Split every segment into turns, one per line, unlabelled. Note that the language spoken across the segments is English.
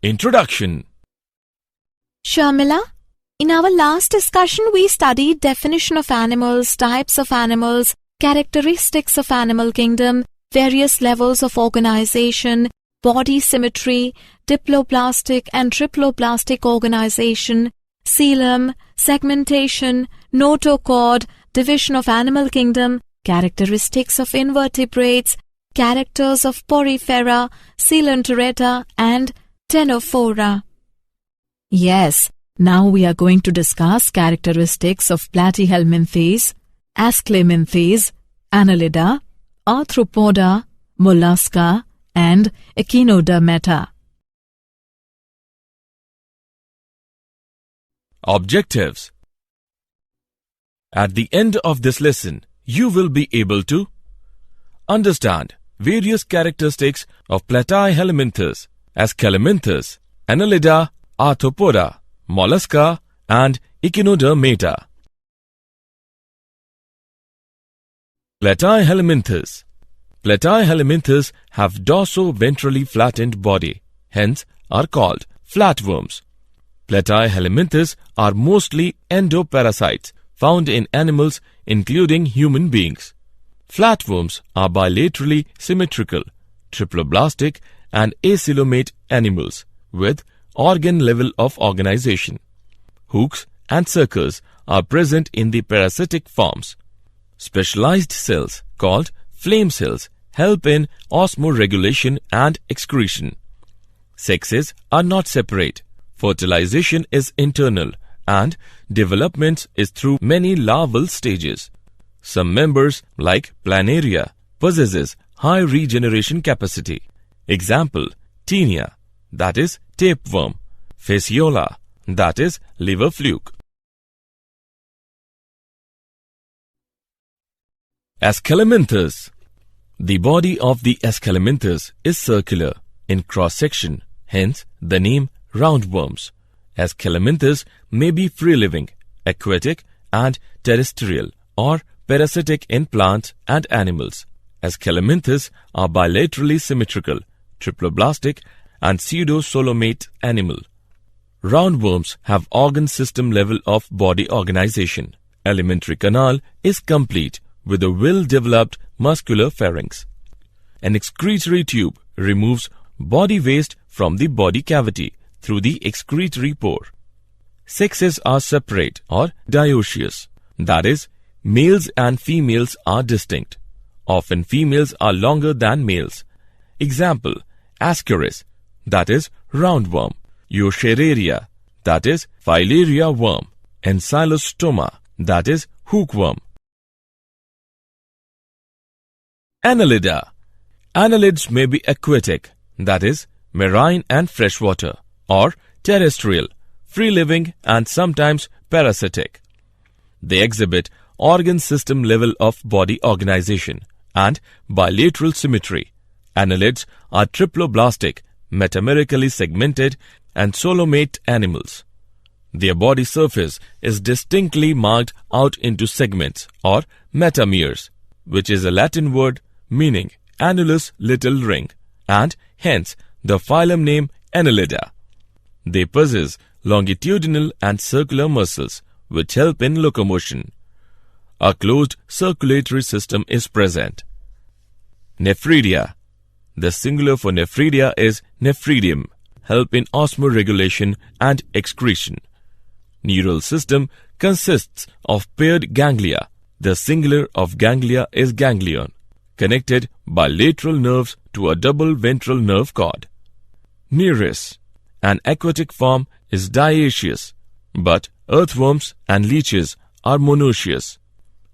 Introduction.
Sharmila, in our last discussion we studied definition of animals, types of animals, characteristics of animal kingdom, various levels of organization, body symmetry, diploblastic and triploblastic organization, coelom, segmentation, notochord, division of animal kingdom, characteristics of invertebrates, characters of porifera, coelenterata and ctenophora. Yes, now we are going to discuss characteristics of platyhelminthes, ascleminthes, Annelida, Arthropoda, Mollusca and Echinodermata.
Objectives. At the end of this lesson, you will be able to understand various characteristics of platyhelminthes, ascleminthes, Annelida, Arthropoda, Mollusca and Echinodermata. Platyhelminthes. Platyhelminthes have dorso-ventrally flattened body, hence are called flatworms. Platyhelminthes are mostly endoparasites found in animals including human beings. Flatworms are bilaterally symmetrical, triploblastic and acoelomate animals with organ level of organization. Hooks and suckers are present in the parasitic forms. Specialized cells called flame cells help in osmoregulation and excretion. Sexes are not separate. Fertilization is internal and development is through many larval stages. Some members like Planaria possesses high regeneration capacity. Example, Taenia, that is tapeworm, Fasciola, that is liver fluke. Ascleminthes. The body of the ascleminthes is circular in cross-section, hence the name roundworms. Ascleminthes may be free-living, aquatic and terrestrial or parasitic in plants and animals. Ascleminthes are bilaterally symmetrical, triploblastic and pseudo-coelomate animal. Roundworms have organ system level of body organization. Alimentary canal is complete with a well-developed muscular pharynx. An excretory tube removes body waste from the body cavity through the excretory pore. Sexes are separate or dioecious, that is, males and females are distinct. Often females are longer than males. Example, Ascaris, that is roundworm, Eucheraria, that is filaria worm, and Ancylostoma, that is hookworm. Annelida. Annelids may be aquatic, that is marine and freshwater, or terrestrial, free-living and sometimes parasitic. They exhibit organ system level of body organization and bilateral symmetry. Annelids are triploblastic, metamerically segmented and coelomate animals. Their body surface is distinctly marked out into segments or metameres, which is a Latin word meaning annulus little ring, and hence the phylum name Annelida. They possess longitudinal and circular muscles which help in locomotion. A closed circulatory system is present. Nephridia. The singular for nephridia is nephridium, help in osmoregulation and excretion. Neural system consists of paired ganglia. The singular of ganglia is ganglion, connected by lateral nerves to a double ventral nerve cord. Nereis. An aquatic form is dioecious, but earthworms and leeches are monoecious.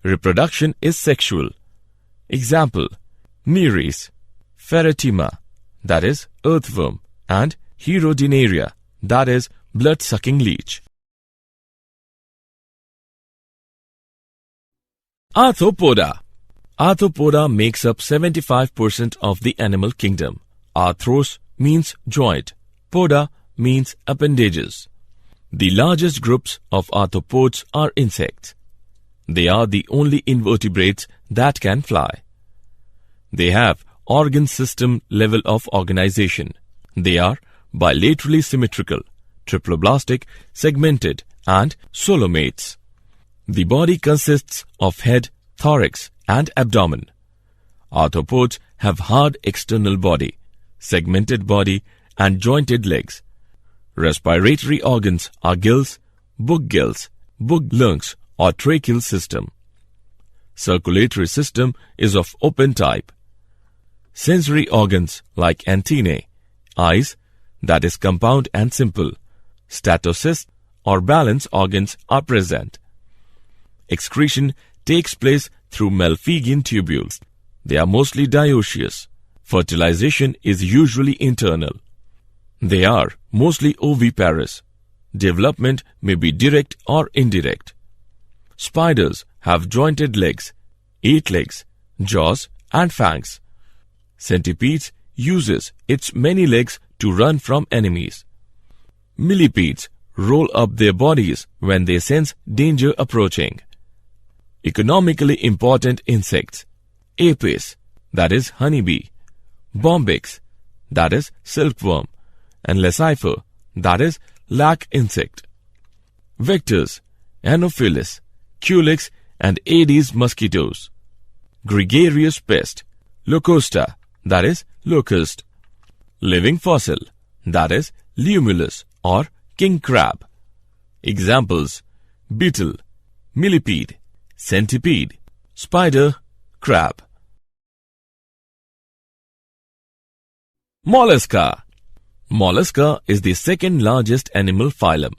Reproduction is sexual. Example, Nereis, Ferretima, that is earthworm, and Herodinaria, that is blood-sucking leech. Arthropoda. Arthropoda makes up 75% of the animal kingdom. Arthros means joint, poda means appendages. The largest groups of arthropods are insects. They are the only invertebrates that can fly. They have organ system level of organization. They are bilaterally symmetrical, triploblastic, segmented, and coelomates. The body consists of head, thorax, and abdomen. Arthropods have hard external body, segmented body, and jointed legs. Respiratory organs are gills, book lungs, or tracheal system. Circulatory system is of open type. Sensory organs like antennae, eyes, that is compound and simple, statocysts or balance organs are present. Excretion takes place through Malpighian tubules. They are mostly dioecious. Fertilization is usually internal. They are mostly oviparous. Development may be direct or indirect. Spiders have jointed legs, 8 legs, jaws and fangs. Centipedes uses its many legs to run from enemies. Millipedes roll up their bodies when they sense danger approaching. Economically important insects: Apis, that is honeybee, Bombyx, that is silkworm, and Leucifer, that is lac insect. Vectors: Anopheles, Culex, and Aedes mosquitoes. Gregarious pest: Locusta, that is locust. Living fossil, that is Limulus or king crab. Examples: beetle, millipede, centipede, spider, crab. Mollusca. Mollusca is the second largest animal phylum.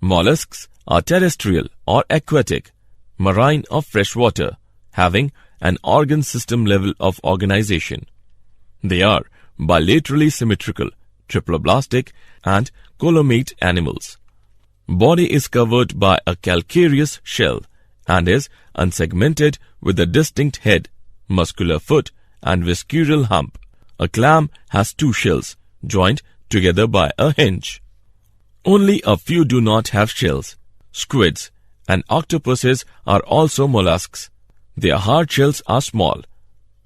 Mollusks are terrestrial or aquatic, marine or freshwater, having an organ system level of organization. They are bilaterally symmetrical, triploblastic, and coelomate animals. Body is covered by a calcareous shell and is unsegmented with a distinct head, muscular foot, and visceral hump. A clam has 2 shells joined together by a hinge. Only a few do not have shells. Squids and octopuses are also mollusks. Their hard shells are small,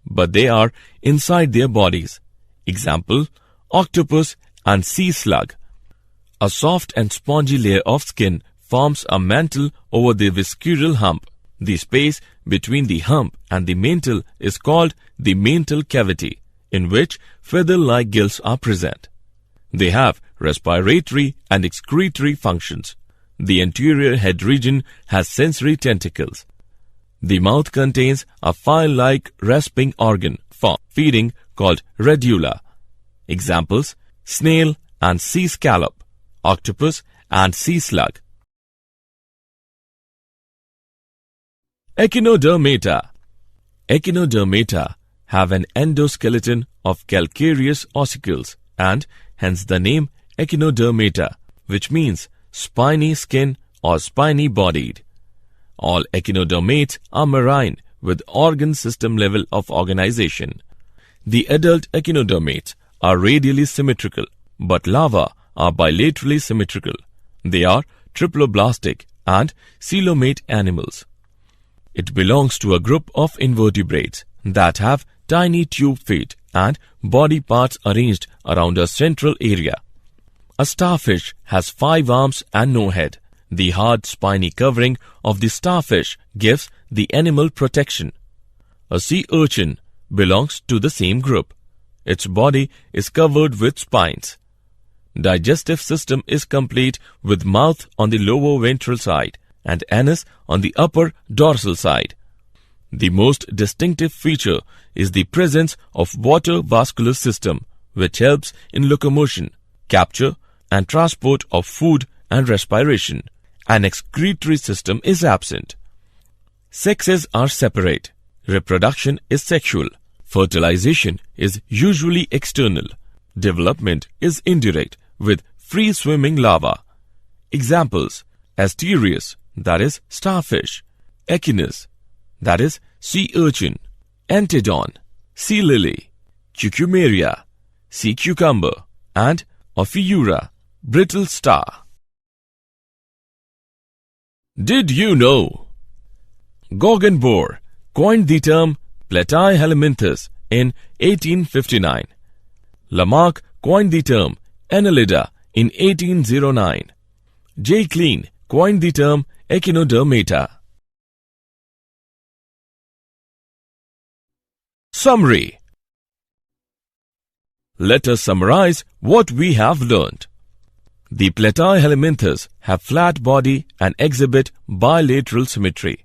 but they are inside their bodies. Example: octopus and sea slug. A soft and spongy layer of skin forms a mantle over the visceral hump. The space between the hump and the mantle is called the mantle cavity, in which feather-like gills are present. They have respiratory and excretory functions. The anterior head region has sensory tentacles. The mouth contains a file-like rasping organ for feeding called radula. Examples: snail and sea scallop, octopus and sea slug. Echinodermata. Echinodermata have an endoskeleton of calcareous ossicles and hence the name echinodermata, which means spiny skin or spiny-bodied. All echinodermates are marine with organ system level of organization. The adult echinodermates are radially symmetrical, but larvae are bilaterally symmetrical. They are triploblastic and coelomate animals. It belongs to a group of invertebrates that have tiny tube feet and body parts arranged around a central area. A starfish has 5 arms and no head. The hard spiny covering of the starfish gives the animal protection. A sea urchin belongs to the same group. Its body is covered with spines. Digestive system is complete with mouth on the lower ventral side and anus on the upper dorsal side. The most distinctive feature is the presence of water vascular system, which helps in locomotion, capture, and transport of food and respiration. An excretory system is absent. Sexes are separate. Reproduction is sexual. Fertilization is usually external. Development is indirect with free-swimming larvae. Examples: Asterias, that is starfish; Echinus, that is sea urchin; Antedon, sea lily; Cucumeria, sea cucumber; and Ophiura, brittle star. Did you know? Goggenbourg coined the term Platyhelminthes in 1859. Lamarck coined the term Annelida in 1809. J. Klein coined the term echinodermata. Summary. Let us summarize what we have learnt. The platyhelminthes have flat body and exhibit bilateral symmetry.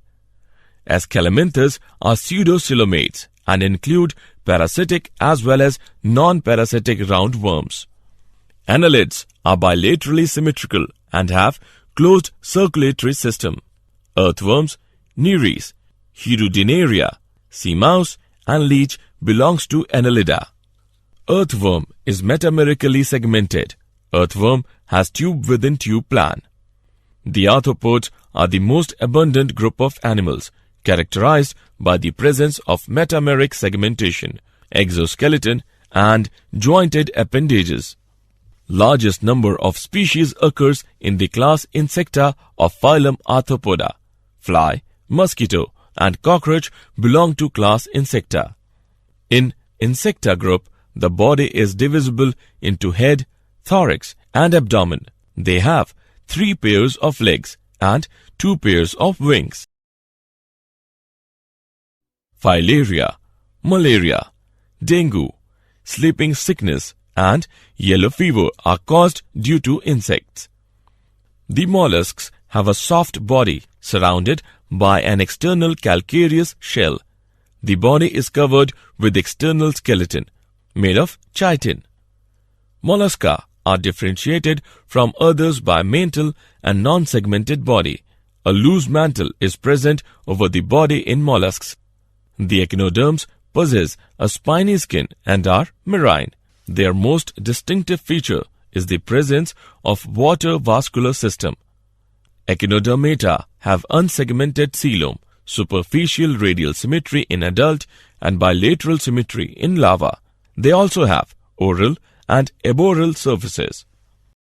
Escalminths are pseudocoelomates and include parasitic as well as non-parasitic roundworms. Annelids are bilaterally symmetrical and have closed circulatory system. Earthworms, Nereis, Hirudinaria, sea mouse and leech belongs to Annelida. Earthworm is metamerically segmented. Earthworm has tube within tube plan. The arthropods are the most abundant group of animals, characterized by the presence of metameric segmentation, exoskeleton and jointed appendages. Largest number of species occurs in the class Insecta of phylum Arthropoda. Fly, mosquito and cockroach belong to class Insecta. In Insecta group, the body is divisible into head, thorax and abdomen. They have 3 pairs of legs and 2 pairs of wings. Filaria, malaria, dengue, sleeping sickness and yellow fever are caused due to insects. The mollusks have a soft body surrounded by an external calcareous shell. The body is covered with external skeleton made of chitin. Mollusca are differentiated from others by mantle and non-segmented body. A loose mantle is present over the body in mollusks. The echinoderms possess a spiny skin and are marine. Their most distinctive feature is the presence of water vascular system. Echinodermata have unsegmented coelom, superficial radial symmetry in adult and bilateral symmetry in larva. They also have oral and aboral surfaces.